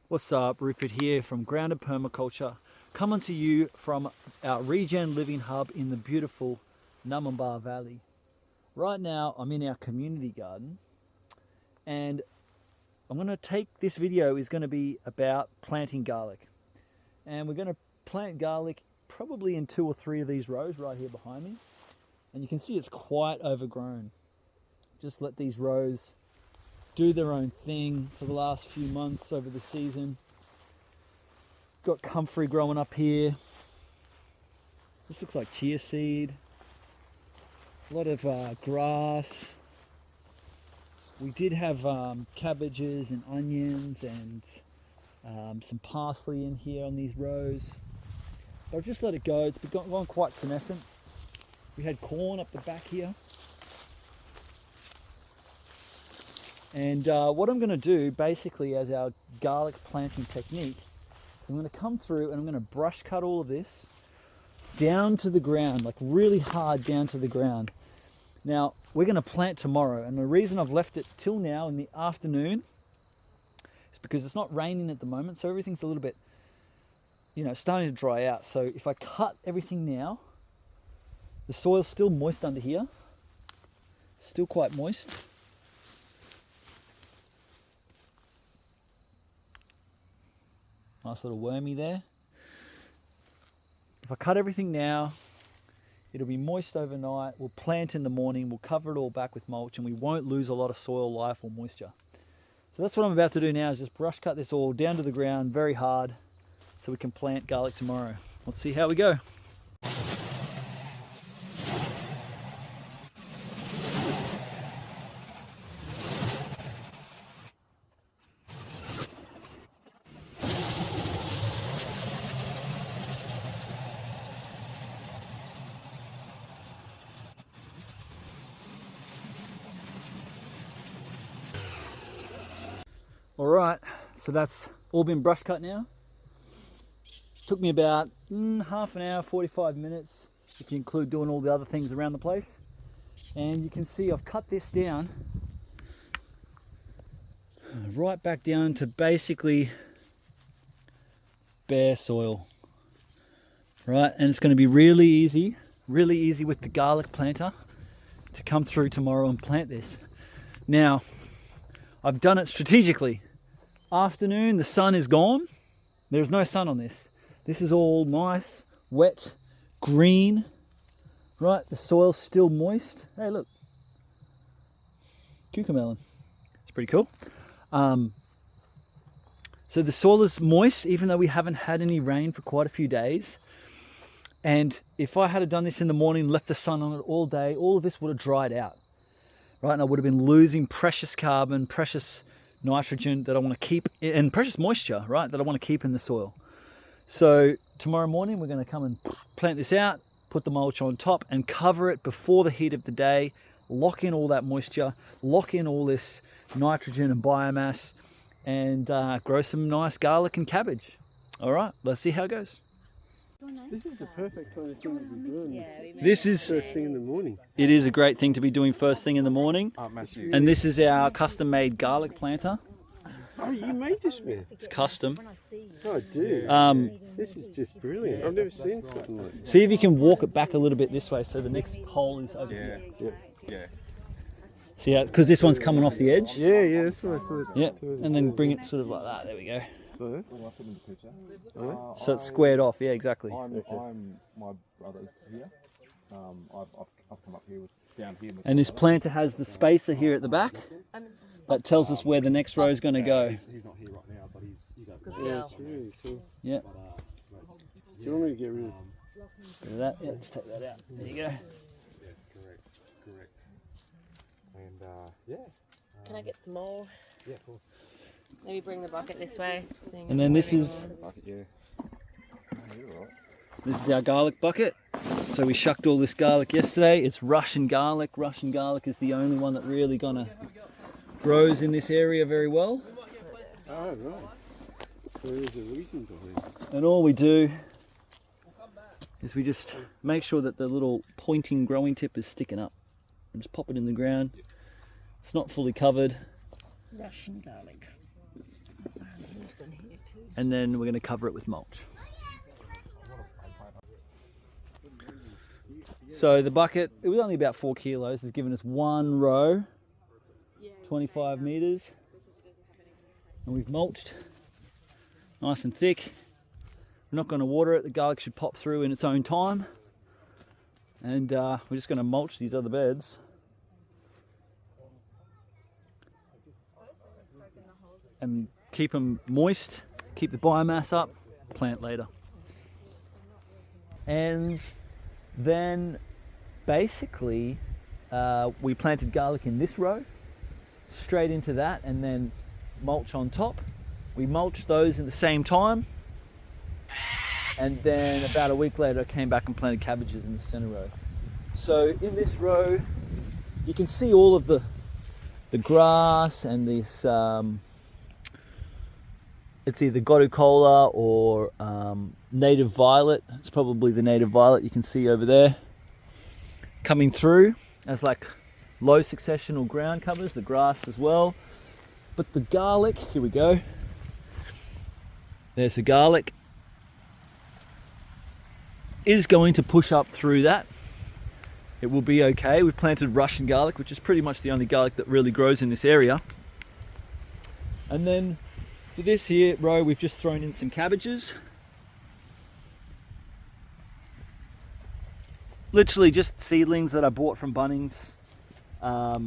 What's up, Rupert here from Grounded Permaculture, coming to you from our Regen Living Hub in the beautiful Numbamba Valley. Right now I'm in our community garden, and this video is going to be about planting garlic. And we're going to plant garlic probably in 2 or 3 of these rows right here behind me. And you can see it's quite overgrown. Just let these rows do their own thing for the last few months over the season. Got comfrey growing up here. This looks like chia seed. A lot of grass. We did have cabbages and onions and some parsley in here on these rows. But I've just let it go. It's gone quite senescent. We had corn up the back here. And what I'm going to do basically as our garlic planting technique is I'm going to come through and I'm going to brush cut all of this down to the ground, like really hard down to the ground. Now we're going to plant tomorrow, and the reason I've left it till now in the afternoon is because it's not raining at the moment, so everything's a little bit, starting to dry out. So if I cut everything now, the soil's still moist under here, still quite moist. Nice little wormy there. If I cut everything now, it'll be moist overnight. We'll plant in the morning, we'll cover it all back with mulch, and we won't lose a lot of soil life or moisture. So that's what I'm about to do now, is just brush cut this all down to the ground very hard so we can plant garlic tomorrow. Let's see how we go. All right, so that's all been brush cut now. Took me about half an hour, 45 minutes, if you include doing all the other things around the place. And you can see I've cut this down right back down to basically bare soil. Right, and it's going to be really easy with the garlic planter to come through tomorrow and plant this. Now, I've done it strategically. Afternoon, the sun is gone. There's no sun on this. This is all nice, wet, green. Right, the soil's still moist. Hey, look. Cucamelon. It's pretty cool. So the soil is moist, even though we haven't had any rain for quite a few days. And if I had done this in the morning, left the sun on it all day, all of this would have dried out. Right, and I would have been losing precious carbon, precious nitrogen that I want to keep, and precious moisture, right, that I want to keep in the soil. So tomorrow morning we're going to come and plant this out, put the mulch on top and cover it before the heat of the day, lock in all that moisture, lock in all this nitrogen and biomass, and grow some nice garlic and cabbage. All right, let's see how it goes. This is the perfect kind of thing to be doing. This is First thing in the morning. It is a great thing to be doing first thing in the morning. And this is our custom-made garlic planter. Oh, you made this, man? It's custom. Oh, dude. This is just brilliant. I've never seen something like this. See if you can walk it back a little bit this way so the next hole is over here. Yeah. See how, because this one's coming off the edge. Yeah, that's what I thought. Yeah, and then bring it sort of like that. There we go. Oh, So it's squared off. Yeah, exactly. My brother's here. I've come up here down here. And this planter has the spacer here at the back that tells us where the next row is going to go. He's not here right now, but he's over yeah, it's really cool. Yeah. Do you want me to get rid of That? Yeah, just take that out. There you go. Yeah, correct. And Can I get some more? yeah, of course. Maybe bring the bucket this way. And then this is Bucket, yeah. You're right. This is our garlic bucket. So we shucked all this garlic yesterday. It's Russian garlic. Russian garlic is the only one that really grows in this area very well. Oh, right. So there's a reason behind it. And all we do is we just make sure that the little pointing growing tip is sticking up. And just pop it in the ground. It's not fully covered. Russian garlic. and then we're going to cover it with mulch. So the bucket, it was only about 4 kilos, has given us one row, 25 meters, and we've mulched nice and thick. We're not going to water it, the garlic should pop through in its own time, and we're just going to mulch these other beds and keep them moist, keep the biomass up, plant later. And then basically we planted garlic in this row, straight into that, and then mulch on top. We mulched those at the same time, and then about a week later I came back and planted cabbages in the center row. So in this row you can see all of the grass and this it's either Gotucola or native violet. It's probably the native violet you can see over there coming through as like low successional ground covers, the grass as well. But the garlic, here we go. There's the garlic. Is going to push up through that. It will be okay. We've planted Russian garlic, which is pretty much the only garlic that really grows in this area. And then for this here row, we've just thrown in some cabbages. Literally just seedlings that I bought from Bunnings. I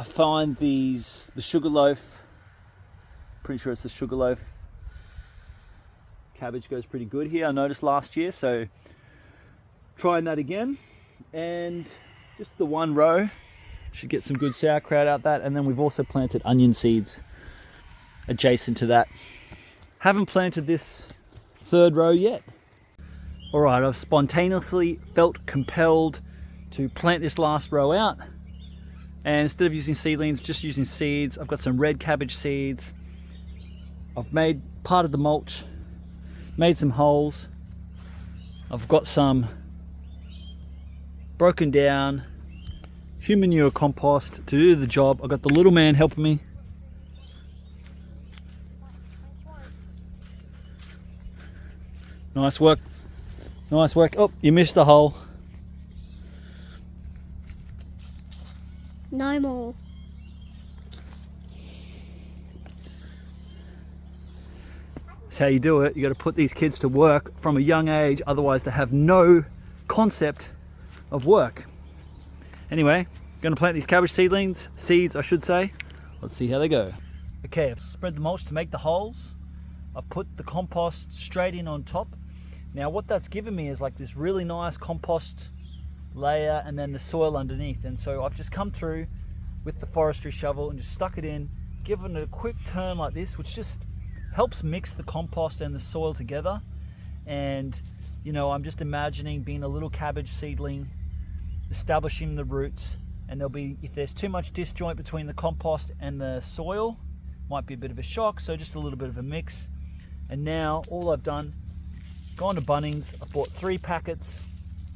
find the sugarloaf, pretty sure it's the sugarloaf cabbage goes pretty good here, I noticed last year, so trying that again. And just the one row should get some good sauerkraut out that. And then we've also planted onion seeds adjacent to that. Haven't planted this third row yet. All right, I've spontaneously felt compelled to plant this last row out, and instead of using seedlings, just using seeds. I've got some red cabbage seeds. I've made part of the mulch, made some holes. I've got some broken down human manure compost to do the job. I've got the little man helping me. Nice work. Nice work. Oh, you missed a hole. No more. That's how you do it. You got to put these kids to work from a young age, otherwise they have no concept of work. Anyway, going to plant these cabbage seeds I should say. Let's see how they go. Okay, I've spread the mulch to make the holes. I've put the compost straight in on top. Now what that's given me is like this really nice compost layer and then the soil underneath. And so I've just come through with the forestry shovel and just stuck it in, given it a quick turn like this, which just helps mix the compost and the soil together. And you know, I'm just imagining being a little cabbage seedling, establishing the roots, and there'll be, if there's too much disjoint between the compost and the soil, might be a bit of a shock, so just a little bit of a mix. And now all I've done, gone to Bunnings, I've bought 3 packets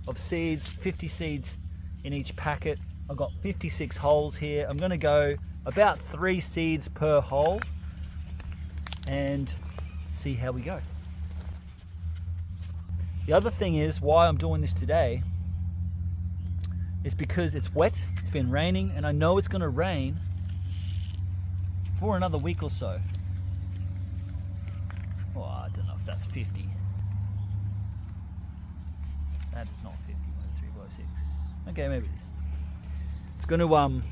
of seeds, 50 seeds in each packet. I've got 56 holes here. I'm going to go about 3 seeds per hole and see how we go. The other thing is why I'm doing this today is because it's wet, it's been raining, and I know it's going to rain for another week or so. Oh, I don't know if that's 50. That is not 50, 1, 2, 3, 4, 6. Okay, maybe it is. It's going to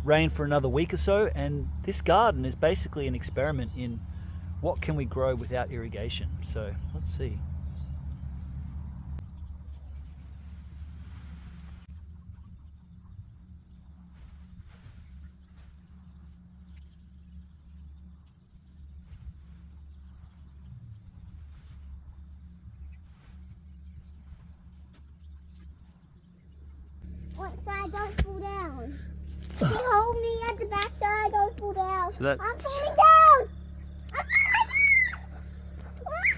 rain for another week or so, and this garden is basically an experiment in what can we grow without irrigation. So let's see. What side don't fall down? You hold me at the back side, don't fall down. So that's... I'm falling down! I'm falling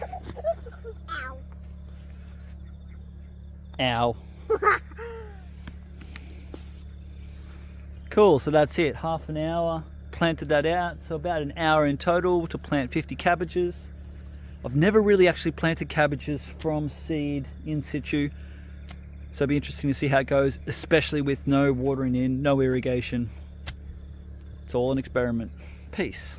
down! Ow. Cool, so that's it. Half an hour planted that out, so about an hour in total to plant 50 cabbages. I've never really actually planted cabbages from seed in situ, so it'll be interesting to see how it goes, especially with no watering in, no irrigation. It's all an experiment. Peace.